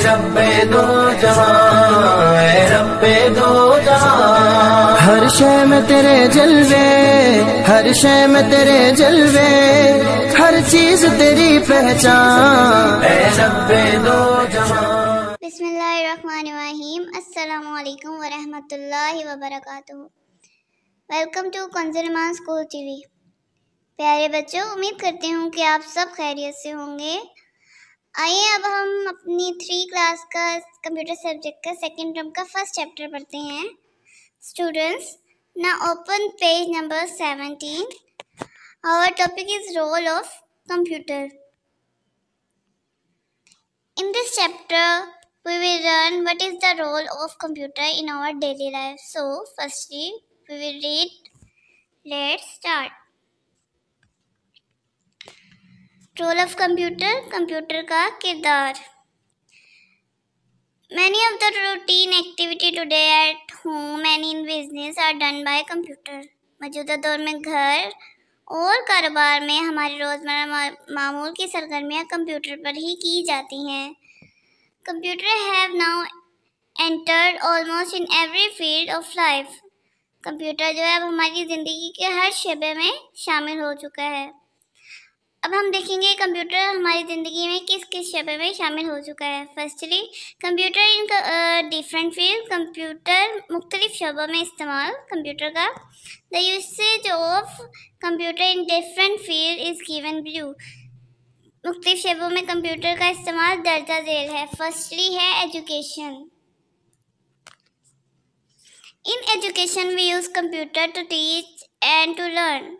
रब्बे दो जहां, ऐ रब्बे दो जहां। हर शय में तेरे जलवे, हर शय में तेरे जलवे, हर चीज तेरी पहचान, ऐ रब्बे दो जहां। बिस्मिल्लाहिर्रहमानिर्रहीम। अस्सलामु अलैकुम वरहमतुल्लाहि वबरकातुहू। वेलकम टू कंजरमान स्कूल टीवी। प्यारे बच्चों, उम्मीद करती हूँ कि आप सब खैरियत से होंगे। आइए अब हम अपनी 3 क्लास का कंप्यूटर सब्जेक्ट का सेकेंड टर्म का फर्स्ट चैप्टर पढ़ते हैं। Students, now open page number 17। Our topic is role of computer. In this chapter, we will learn what is the role of computer in our daily life. So, firstly, we will read. Let's start. Role of computer, computer का किरदार। Many of the routine activity today at home and in business are done by computer. मौजूदा दौर में घर और कारोबार में हमारी रोजमर्रा मामूल की सरगर्मियां कंप्यूटर पर ही की जाती हैं। Computer have now entered almost in every field of life. Computer जो है अब हमारी ज़िंदगी के हर शोबे में शामिल हो चुका है। अब हम देखेंगे कंप्यूटर हमारी ज़िंदगी में किस किस शोबे में शामिल हो चुका है। Firstly, computer in different field. Computer मुख्तलिफ शोबों में इस्तेमाल कंप्यूटर का। The usage of computer in different field is given below. मुख्तलिफ शोबों में कंप्यूटर का इस्तेमाल दर्जा झेल है। फर्स्टली है education. In education we use computer to teach and to learn.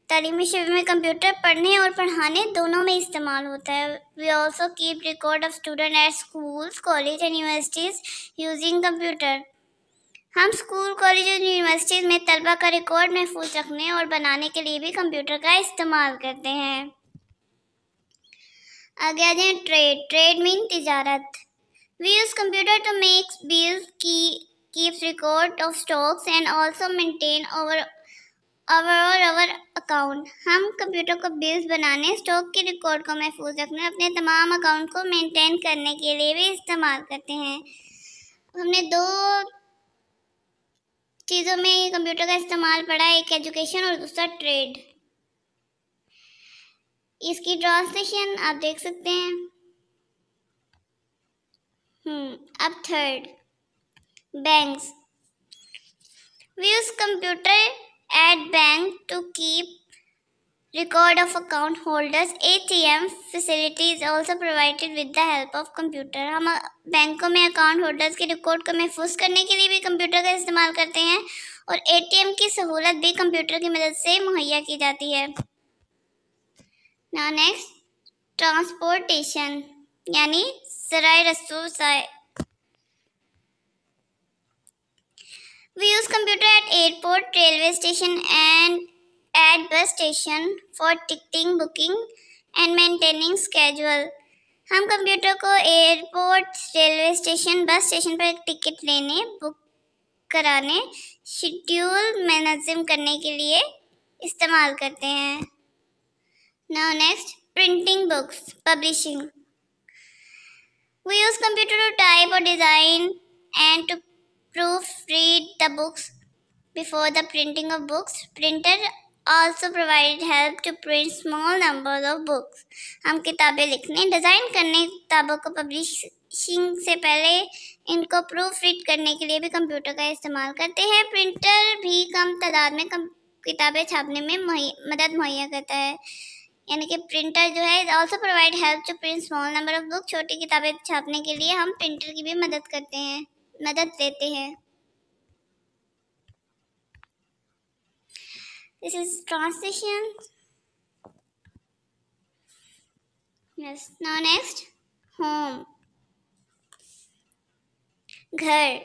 तालीमी शोबे में कंप्यूटर पढ़ने और पढ़ाने दोनों में इस्तेमाल होता है। We also keep record of student at schools, college and universities using computer. हम स्कूल, कॉलेज और यूनिवर्सिटीज़ में तलबा का रिकॉर्ड महफूज रखने और बनाने के लिए भी कंप्यूटर का इस्तेमाल करते हैं। आगे आ जाए ट्रेड। ट्रेड मीन तिजारत। We use computer to make bills, keeps record of stocks and also maintain our account. हम कंप्यूटर को बिल्स बनाने, स्टॉक के रिकॉर्ड को महफूज रखने, अपने तमाम अकाउंट को मेंटेन करने के लिए भी इस्तेमाल करते हैं। हमने 2 चीज़ों में कंप्यूटर का इस्तेमाल पढ़ा, एक एजुकेशन और दूसरा ट्रेड। इसकी ट्रांसलेशन आप देख सकते हैं। अब third, banks. We use computer at bank to keep record of account holders. ATM facility is also provided with the help of computer. हम बैंकों में अकाउंट होल्डर्स के रिकॉर्ड को महफूज करने के लिए भी कंप्यूटर का इस्तेमाल करते हैं और ATM की सहूलत भी कंप्यूटर की मदद से मुहैया की जाती है। Now next, ट्रांसपोर्टेशन यानी ज़राए रसूल। We use computer at airport, railway station and at bus station for ticketing, booking and maintaining schedule. हम कंप्यूटर को airport, railway station, bus station पर टिकट लेने, बुक कराने, शेड्यूल मनज़्ज़म करने के लिए इस्तेमाल करते हैं। Now next, printing books, publishing. We use computer to type or design and to proofread the books before the printing of books. Printer also provide help to print small numbers of books. हम किताबें लिखने, design करने, किताबों को publishing से पहले इनको proof read करने के लिए भी कंप्यूटर का इस्तेमाल करते हैं। प्रिंटर भी कम तादाद में किताबें छापने में मदद मुहैया करता है। यानी कि प्रिंटर जो है also provide help to print small number of book. छोटी किताबें छापने के लिए हम प्रिंटर की भी मदद लेते हैं। This is translation. Yes. Now next, home. घर.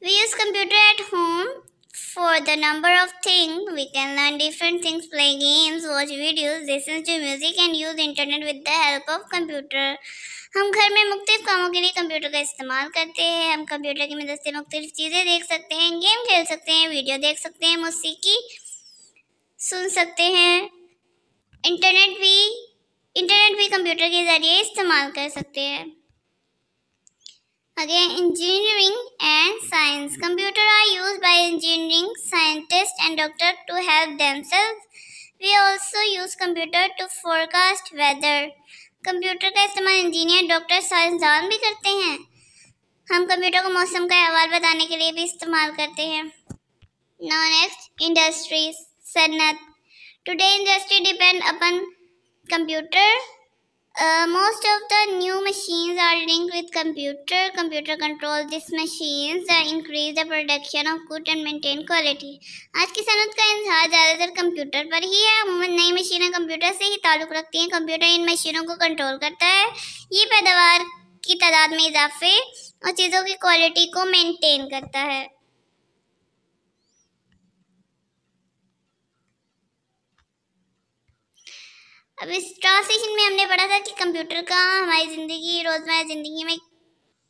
We use computer at home for the number of things. We can learn different things, play games, watch videos, listen to music and use internet with the help of computer. हम घर में मुख्तलिफ कामों के लिए computer का इस्तेमाल करते हैं। हम कंप्यूटर की मदद से मुख्तलिफ चीज़ें देख सकते हैं, गेम खेल सकते हैं, वीडियो देख सकते हैं, मौसीकी सुन सकते हैं। इंटरनेट भी कंप्यूटर के ज़रिए इस्तेमाल कर सकते हैं। Again, engineering and science. Computer are used by engineering scientists and doctors to help themselves. We also use computer to forecast weather. Computer का इस्तेमाल इंजीनियर, डॉक्टर, साइंसदान भी करते हैं. हम कंप्यूटर को मौसम का अहवाल बताने के लिए भी इस्तेमाल करते हैं. Now next, industries. सन्नत. Today industry depend upon computer. Most of the new machines are linked with computer. Computer control these machines that increase the production of good and maintain quality. आज की सनत का इंतजार ज़्यादातर कंप्यूटर पर ही है. अमूमन नई मशीनें कंप्यूटर से ही ताल्लुक़ रखती हैं. कंप्यूटर इन मशीनों को कंट्रोल करता है. ये पैदावार की तादाद में इजाफे और चीज़ों की क्वालिटी को मेंटेन करता है. अब इस ट्रांसलेशन में हमने पढ़ा था कि कंप्यूटर का हमारी ज़िंदगी, रोज़मर्रा ज़िंदगी में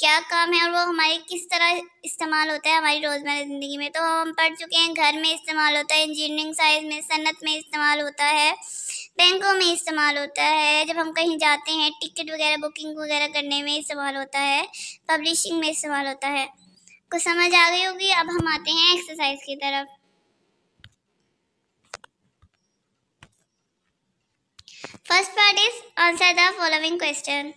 क्या काम है और वो हमारे किस तरह इस्तेमाल होता है हमारी रोज़मर्रा ज़िंदगी में. तो हम पढ़ चुके हैं. घर में इस्तेमाल होता है, इंजीनियरिंग साइंस में, सनत में इस्तेमाल होता है, बैंकों में इस्तेमाल होता है, जब हम कहीं जाते हैं टिकट वगैरह बुकिंग वगैरह करने में इस्तेमाल होता है, पब्लिशिंग में इस्तेमाल होता है. कुछ समझ आ गई होगी. अब हम आते हैं एक्सरसाइज की तरफ. First part is answer the following question.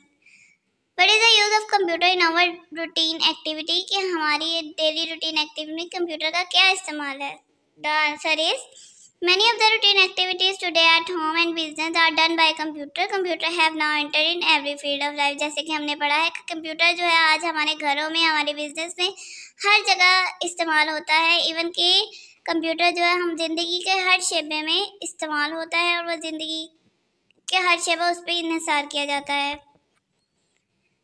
What is the use of computer in our routine activity? कि हमारी डेली रूटीन एक्टिविटी में कंप्यूटर का क्या इस्तेमाल है? The answer is many of the routine activities today at home and business are done by computer. Computer have now entered in every field of life. जैसे कि हमने पढ़ा है कि कंप्यूटर जो है आज हमारे घरों में, हमारे बिजनेस में हर जगह इस्तेमाल होता है. इवन कि कंप्यूटर जो है हम जिंदगी के हर शैबे में इस्तेमाल होता है और वह जिंदगी के हर शैबा उस पर इन्हिसार किया जाता है.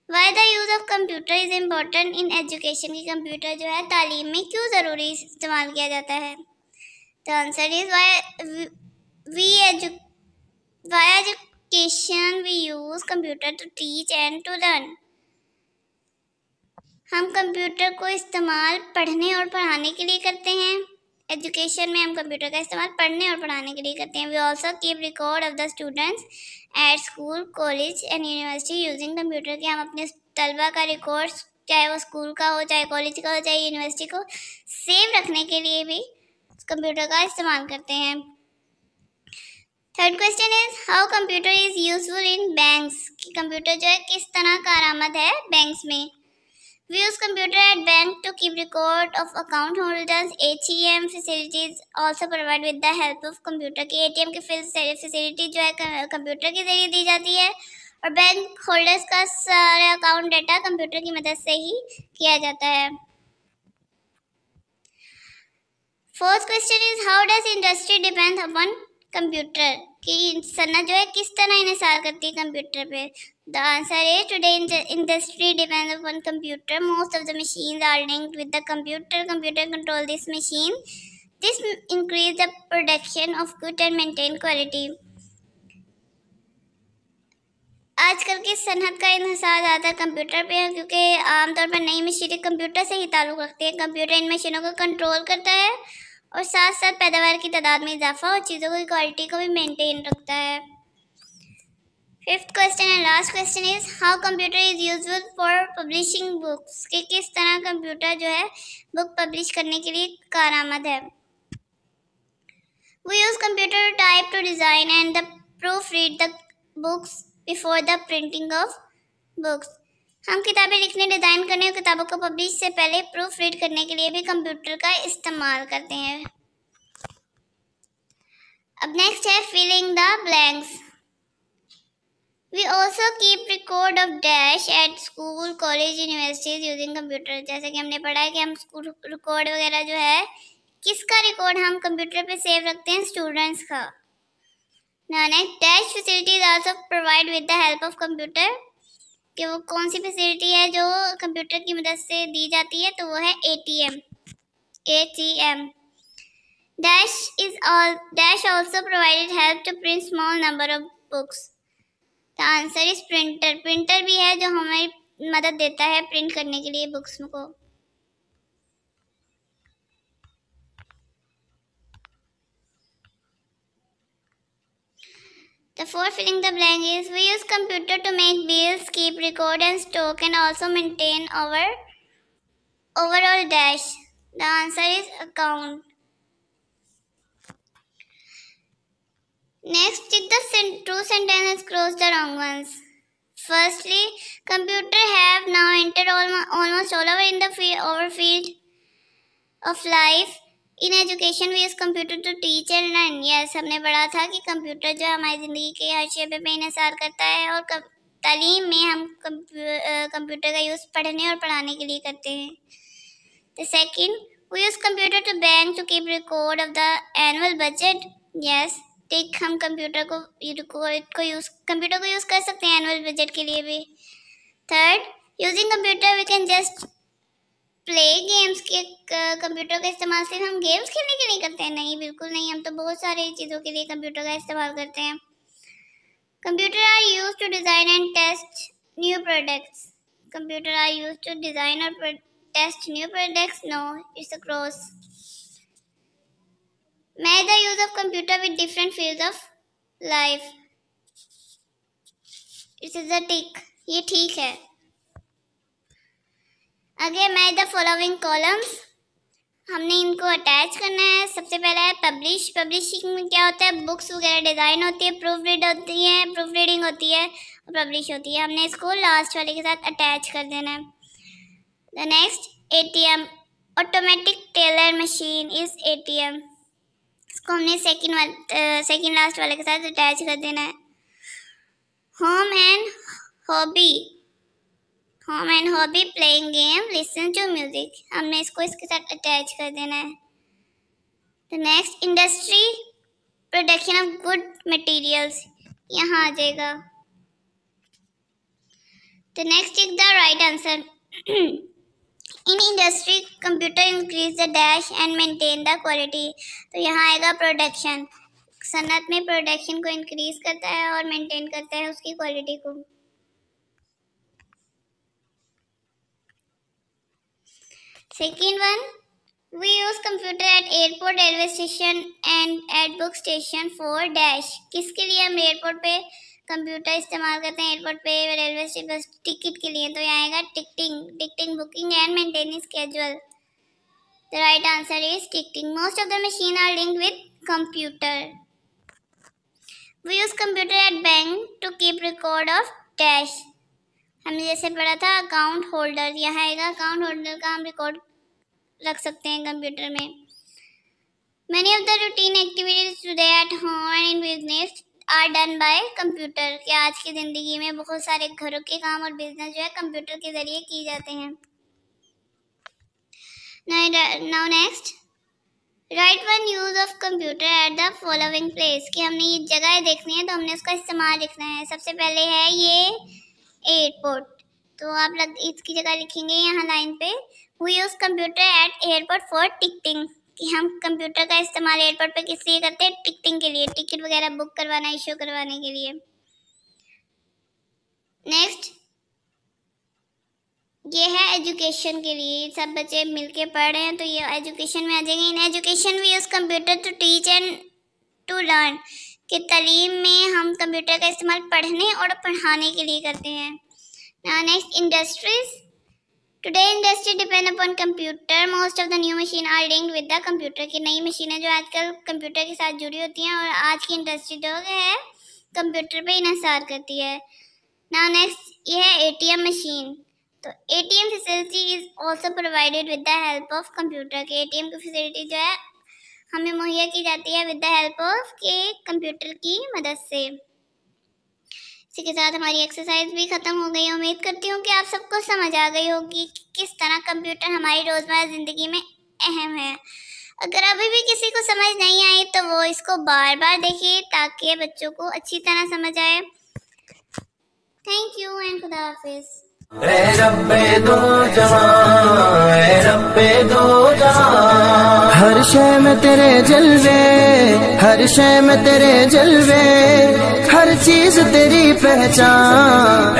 Why the use of computer is important in education? की कंप्यूटर जो है तालीम में क्यों ज़रूरी इस्तेमाल किया जाता है? The answer is why education we use computer to teach and to learn. हम कंप्यूटर को इस्तेमाल पढ़ने और पढ़ाने के लिए करते हैं. एजुकेशन में हम कंप्यूटर का इस्तेमाल पढ़ने और पढ़ाने के लिए करते हैं. We also keep record of the students at school, college and university using computer. के हम अपने तलबा का रिकॉर्ड, चाहे वो स्कूल का हो, चाहे कॉलेज का हो, चाहे यूनिवर्सिटी को सेव रखने के लिए भी कंप्यूटर का इस्तेमाल करते हैं. Third question is how computer is useful in banks. कि कंप्यूटर जो है किस तरह कारआमद है बैंक्स में. We use computer at bank to keep record of account holders. ATM facilities also provide with the help of computer. की ATM की facility जो है कंप्यूटर के जरिए दी जाती है और बैंक होल्डर्स का सारा अकाउंट डाटा कंप्यूटर की मदद से ही किया जाता है. Fourth question is how does industry depend upon computer. कि सन्नत जो है किस तरह इन्हिसार करती है कंप्यूटर पे. The answer is today industry depends upon computer. Most of the machines are linked with the computer. Computer control this machine. This increase the production of good and maintain quality. आजकल की सनत का इन्हिसार ज़्यादातर computer पे है क्योंकि आमतौर पर नई मशीनें कंप्यूटर से ही ताल्लुक़ रखती है. कंप्यूटर इन मशीनों को कंट्रोल करता है और साथ साथ पैदावार की तादाद में इजाफा और चीज़ों की क्वालिटी को भी मेंटेन रखता है. Fifth question and last question is how computer is useful for publishing books. कि किस तरह कंप्यूटर जो है बुक पब्लिश करने के लिए कारआमद है. We use computer to type, to design and the proof read the books before the printing of books. हम किताबें लिखने, डिज़ाइन करने और किताबों को पब्लिश से पहले प्रूफ रीड करने के लिए भी कंप्यूटर का इस्तेमाल करते हैं. अब नेक्स्ट है filling the blanks. We also keep record of dash at school, college, universities using computer. जैसे कि हमने पढ़ा है कि हम स्कूल रिकॉर्ड वगैरह जो है किसका रिकॉर्ड हम कंप्यूटर पे सेव रखते हैं, स्टूडेंट्स का. Next dash facilities also provide with the help of computer. कि वो कौन सी फैसिलिटी है जो कंप्यूटर की मदद से दी जाती है, तो वो है ATM. Dash also provided help to print small number of books. The answer is printer. Printer भी है जो हमें मदद देता है प्रिंट करने के लिए बुक्स को. The for filling the blank is we use computer to make bills, keep record and stock and also maintain our overall dash. The answer is account. Next, check the true sentence and cross the wrong ones. Firstly, computer have now entered almost all over in the field of life. In education we use computer to teach and learn. Yes, हमने पढ़ा था कि computer जो हमारी ज़िंदगी के हर शैबे पे इंहसार करता है और तालीम में हम कंप्यूटर का यूज़ पढ़ने और पढ़ाने के लिए करते हैं. The second, we use computer to bank to keep record of the annual budget. Yes, टिक हम कंप्यूटर को यूज़ कर सकते हैं एनुअल बजट के लिए भी. Third, using computer we can just play games. के कंप्यूटर का इस्तेमाल सिर्फ हम गेम्स खेलने के लिए करते हैं? नहीं, बिल्कुल नहीं. हम तो बहुत सारी चीज़ों के लिए कंप्यूटर का इस्तेमाल करते हैं. Computer are use to design and test new products. Computer are use to design और test new products. No, it's a cross. Match the use of computer with different fields of life. This is a tick. ये ठीक है. आगे match the following columns. हमने इनको attach करना है. सबसे पहला है पब्लिश. पब्लिशिंग में क्या होता है? बुक्स वगैरह डिज़ाइन होती है, प्रूफ रीडिंग होती है और पब्लिश होती है. हमने इसको लास्ट वाले के साथ अटैच कर देना है. The next, ATM. Automatic teller machine is ATM. इसको हमने सेकंड लास्ट वाले के साथ अटैच कर देना है. Home and hobby playing game, listen to music. हमने इसको इसके साथ अटैच कर देना है. The next, industry, production of good materials, यहाँ आ जाएगा. The next is the right answer. In industry computer increase the dash and maintain the quality. तो यहाँ आएगा प्रोडक्शन. सनत में प्रोडक्शन को इंक्रीज करता है और मेंटेन करता है उसकी क्वालिटी को. Second one, we use computer at airport, railway station and at book station for dash. किसके लिए हम एयरपोर्ट पे कंप्यूटर इस्तेमाल करते हैं? एयरपोर्ट पे, रेलवे स्टेशन, टिकट के लिए. तो यहाँ आएगा ticketing, booking and maintaining schedule. The right answer is ticketing. Most of the machine are linked with computer. We use computer at bank to keep record of dash. हमने जैसे पढ़ा था account holder. यहाँ आएगा अकाउंट होल्डर का हम record रख सकते हैं कंप्यूटर में. Many of the routine activities today at home and in business are done by computer. कि आज की ज़िंदगी में बहुत सारे घरों के काम और बिजनेस जो है कंप्यूटर के ज़रिए की जाते हैं. Now next, right one use of computer at the following place. कि हमने ये जगह देखनी है तो हमने उसका इस्तेमाल लिखना है. सबसे पहले है ये एयरपोर्ट. तो आप इसकी जगह लिखेंगे यहाँ लाइन पे, we use computer at airport for ticketing. कि हम कंप्यूटर का इस्तेमाल एयरपोर्ट पे किस लिए करते हैं? टिकटिंग के लिए, टिकट वगैरह बुक करवाना, इश्यू करवाने के लिए. नेक्स्ट, ये है एजुकेशन के लिए. सब बच्चे मिलके पढ़ रहे हैं तो ये एजुकेशन में आ जाएंगे. In education we use computer to teach and to learn. कि तालीम में हम कंप्यूटर का इस्तेमाल पढ़ने और पढ़ाने के लिए करते हैं. Now next, industries. Today industry depend upon computer. Most of the new machine are linked with the computer. की नई मशीनें जो आजकल कंप्यूटर के साथ जुड़ी होती हैं और आज की इंडस्ट्री जो है कंप्यूटर पे इन्हसार करती है. नाउ नेक्स्ट, ये है ATM मशीन. तो ATM facility is also provided with the help of computer. के ATM की फैसिलिटी जो है हमें मुहैया की जाती है विद द हेल्प ऑफ के कंप्यूटर की मदद से. इसी के साथ हमारी एक्सरसाइज भी ख़त्म हो गई. उम्मीद करती हूँ कि आप सबको समझ आ गई होगी कि किस तरह कंप्यूटर हमारी रोज़मर्रा ज़िंदगी में अहम है. अगर अभी भी किसी को समझ नहीं आई तो वो इसको बार बार देखिए ताकि बच्चों को अच्छी तरह समझ आए. थैंक यू एंड खुदा हाफिज़. हर शय में तेरे जलवे, हर शय में तेरे जलवे, हर चीज तेरी पहचान.